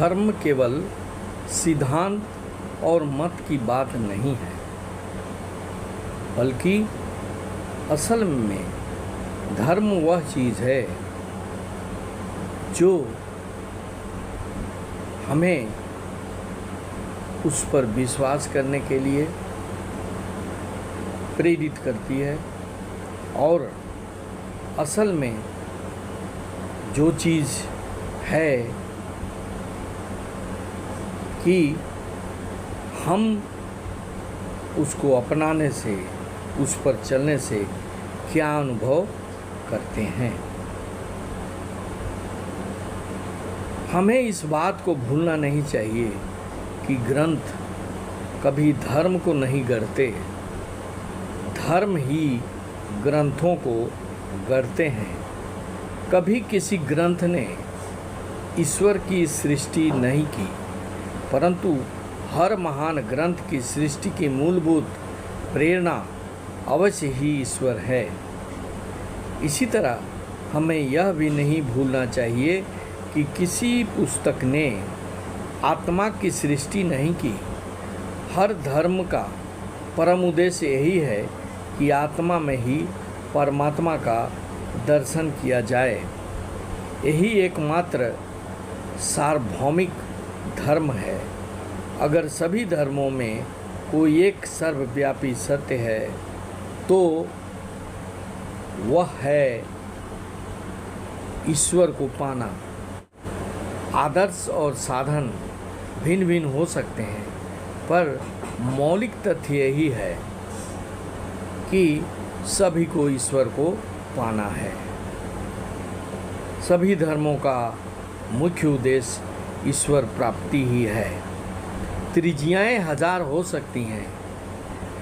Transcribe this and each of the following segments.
धर्म केवल सिद्धांत और मत की बात नहीं है, बल्कि असल में धर्म वह चीज़ है जो हमें उस पर विश्वास करने के लिए प्रेरित करती है और असल में जो चीज़ है कि हम उसको अपनाने से, उस पर चलने से क्या अनुभव करते हैं। हमें इस बात को भूलना नहीं चाहिए कि ग्रंथ कभी धर्म को नहीं गढ़ते, धर्म ही ग्रंथों को गढ़ते हैं। कभी किसी ग्रंथ ने ईश्वर की सृष्टि नहीं की, परंतु हर महान ग्रंथ की सृष्टि की मूलभूत प्रेरणा अवश्य ही ईश्वर है। इसी तरह हमें यह भी नहीं भूलना चाहिए कि किसी पुस्तक ने आत्मा की सृष्टि नहीं की। हर धर्म का परम उद्देश्य यही है कि आत्मा में ही परमात्मा का दर्शन किया जाए। यही एकमात्र सार्वभौमिक धर्म है। अगर सभी धर्मों में कोई एक सर्वव्यापी सत्य है तो वह है ईश्वर को पाना। आदर्श और साधन भिन्न भिन्न हो सकते हैं, पर मौलिक तथ्य यही है कि सभी को ईश्वर को पाना है। सभी धर्मों का मुख्य उद्देश्य ईश्वर प्राप्ति ही है। त्रिज्याएं हजार हो सकती हैं,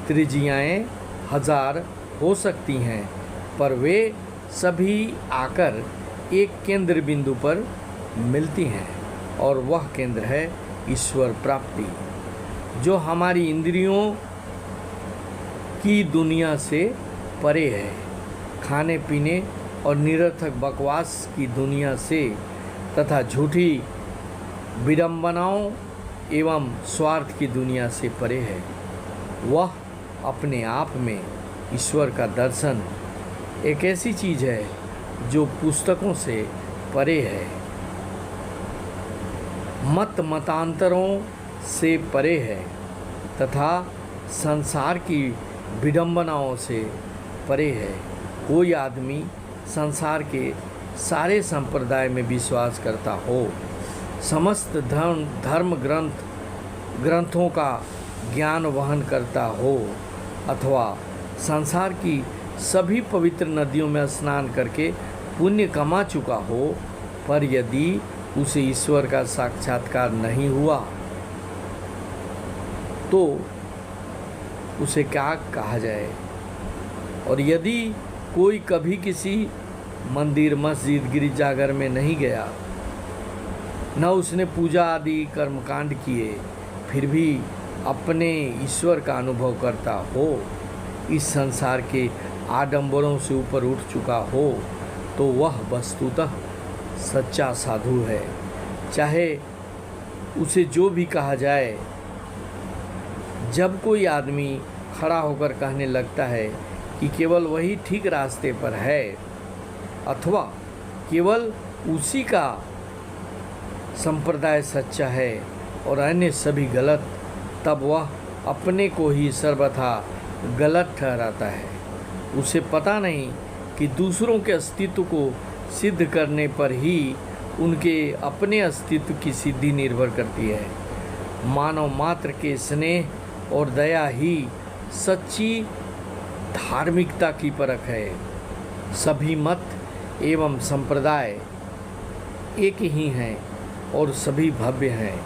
त्रिज्याएं हजार हो सकती हैं, पर वे सभी आकर एक केंद्र बिंदु पर मिलती हैं और वह केंद्र है ईश्वर प्राप्ति, जो हमारी इंद्रियों की दुनिया से परे है, खाने पीने और निरर्थक बकवास की दुनिया से तथा झूठी विडंबनाओं एवं स्वार्थ की दुनिया से परे है। वह अपने आप में ईश्वर का दर्शन एक ऐसी चीज़ है जो पुस्तकों से परे है, मतांतरों से परे है तथा संसार की विडंबनाओं से परे है। कोई आदमी संसार के सारे संप्रदाय में विश्वास करता हो, समस्त धर्म ग्रंथों का ज्ञान वहन करता हो अथवा संसार की सभी पवित्र नदियों में स्नान करके पुण्य कमा चुका हो, पर यदि उसे ईश्वर का साक्षात्कार नहीं हुआ तो उसे क्या कहा जाए। और यदि कोई कभी किसी मंदिर, मस्जिद, गिरजाघर में नहीं गया, न उसने पूजा आदि कर्मकांड किए, फिर भी अपने ईश्वर का अनुभव करता हो, इस संसार के आडंबरों से ऊपर उठ चुका हो, तो वह वस्तुतः सच्चा साधु है। चाहे उसे जो भी कहा जाए। जब कोई आदमी खड़ा होकर कहने लगता है कि केवल वही ठीक रास्ते पर है अथवा केवल उसी का संप्रदाय सच्चा है और अन्य सभी गलत, तब वह अपने को ही सर्वथा गलत ठहराता है। उसे पता नहीं कि दूसरों के अस्तित्व को सिद्ध करने पर ही उनके अपने अस्तित्व की सिद्धि निर्भर करती है। मानव मात्र के स्नेह और दया ही सच्ची धार्मिकता की परख है। सभी मत एवं संप्रदाय एक ही हैं और सभी भव्य हैं।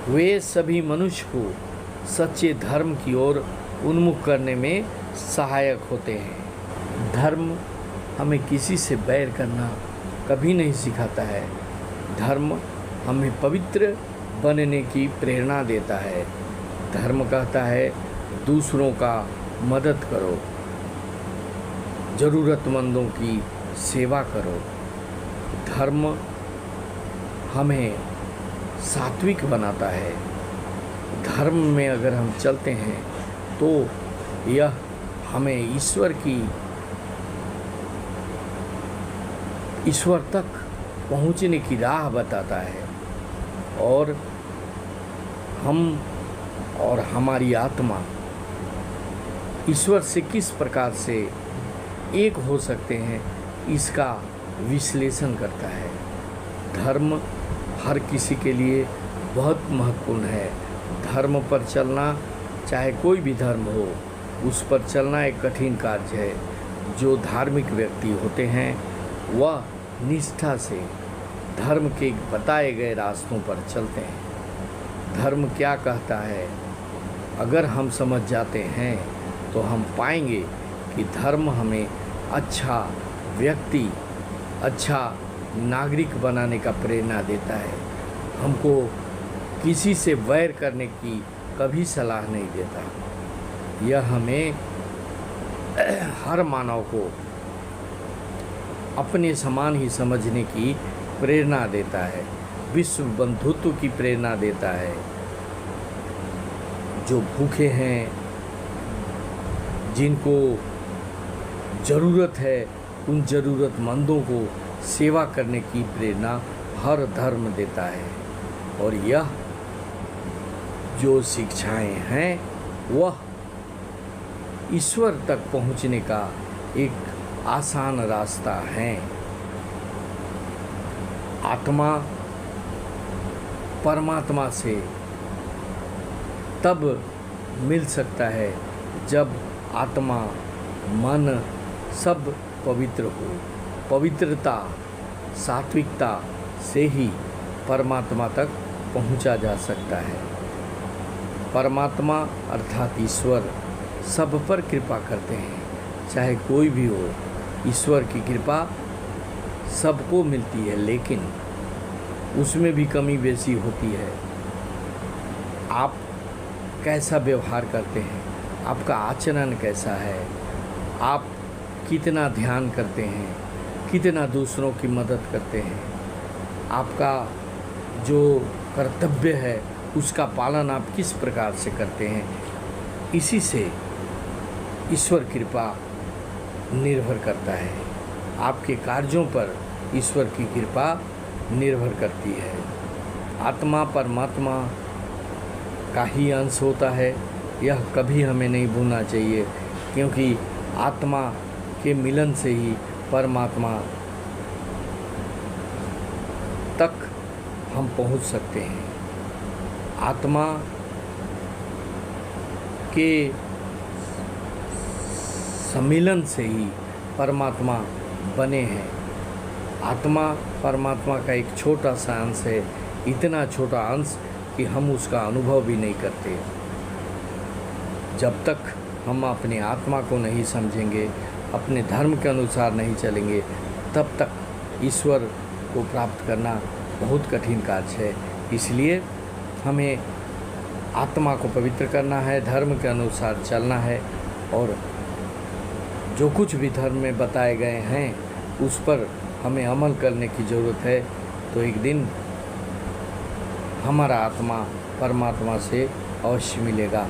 वे सभी मनुष्य को सच्चे धर्म की ओर उन्मुख करने में सहायक होते हैं। धर्म हमें किसी से बैर करना कभी नहीं सिखाता है। धर्म हमें पवित्र बनने की प्रेरणा देता है। धर्म कहता है दूसरों का मदद करो, ज़रूरतमंदों की सेवा करो। धर्म हमें सात्विक बनाता है। धर्म में अगर हम चलते हैं तो यह हमें ईश्वर तक पहुँचने की राह बताता है, और हम और हमारी आत्मा ईश्वर से किस प्रकार से एक हो सकते हैं, इसका विश्लेषण करता है। धर्म हर किसी के लिए बहुत महत्वपूर्ण है। धर्म पर चलना, चाहे कोई भी धर्म हो, उस पर चलना एक कठिन कार्य है। जो धार्मिक व्यक्ति होते हैं वह निष्ठा से धर्म के बताए गए रास्तों पर चलते हैं। धर्म क्या कहता है, अगर हम समझ जाते हैं तो हम पाएंगे कि धर्म हमें अच्छा व्यक्ति, अच्छा नागरिक बनाने का प्रेरणा देता है। हमको किसी से वैर करने की कभी सलाह नहीं देता। यह हमें हर मानव को अपने समान ही समझने की प्रेरणा देता है, विश्व बंधुत्व की प्रेरणा देता है। जो भूखे हैं, जिनको ज़रूरत है, उन ज़रूरतमंदों को सेवा करने की प्रेरणा हर धर्म देता है। और यह जो शिक्षाएं हैं वह ईश्वर तक पहुंचने का एक आसान रास्ता है। आत्मा परमात्मा से तब मिल सकता है जब आत्मा, मन सब पवित्र हो। पवित्रता, सात्विकता से ही परमात्मा तक पहुंचा जा सकता है। परमात्मा अर्थात ईश्वर सब पर कृपा करते हैं, चाहे कोई भी हो। ईश्वर की कृपा सबको मिलती है, लेकिन उसमें भी कमी बेशी होती है। आप कैसा व्यवहार करते हैं, आपका आचरण कैसा है, आप कितना ध्यान करते हैं, कितना दूसरों की मदद करते हैं, आपका जो कर्तव्य है उसका पालन आप किस प्रकार से करते हैं, इसी से ईश्वर कृपा निर्भर करता है। आपके कार्यों पर ईश्वर की कृपा निर्भर करती है। आत्मा परमात्मा का ही अंश होता है, यह कभी हमें नहीं भूलना चाहिए, क्योंकि आत्मा के मिलन से ही परमात्मा तक हम पहुंच सकते हैं। आत्मा के सम्मिलन से ही परमात्मा बने हैं। आत्मा परमात्मा का एक छोटा सा अंश है, इतना छोटा अंश कि हम उसका अनुभव भी नहीं करते। जब तक हम अपने आत्मा को नहीं समझेंगे, अपने धर्म के अनुसार नहीं चलेंगे, तब तक ईश्वर को प्राप्त करना बहुत कठिन कार्य है। इसलिए हमें आत्मा को पवित्र करना है, धर्म के अनुसार चलना है, और जो कुछ भी धर्म में बताए गए हैं उस पर हमें अमल करने की ज़रूरत है। तो एक दिन हमारा आत्मा परमात्मा से अवश्य मिलेगा।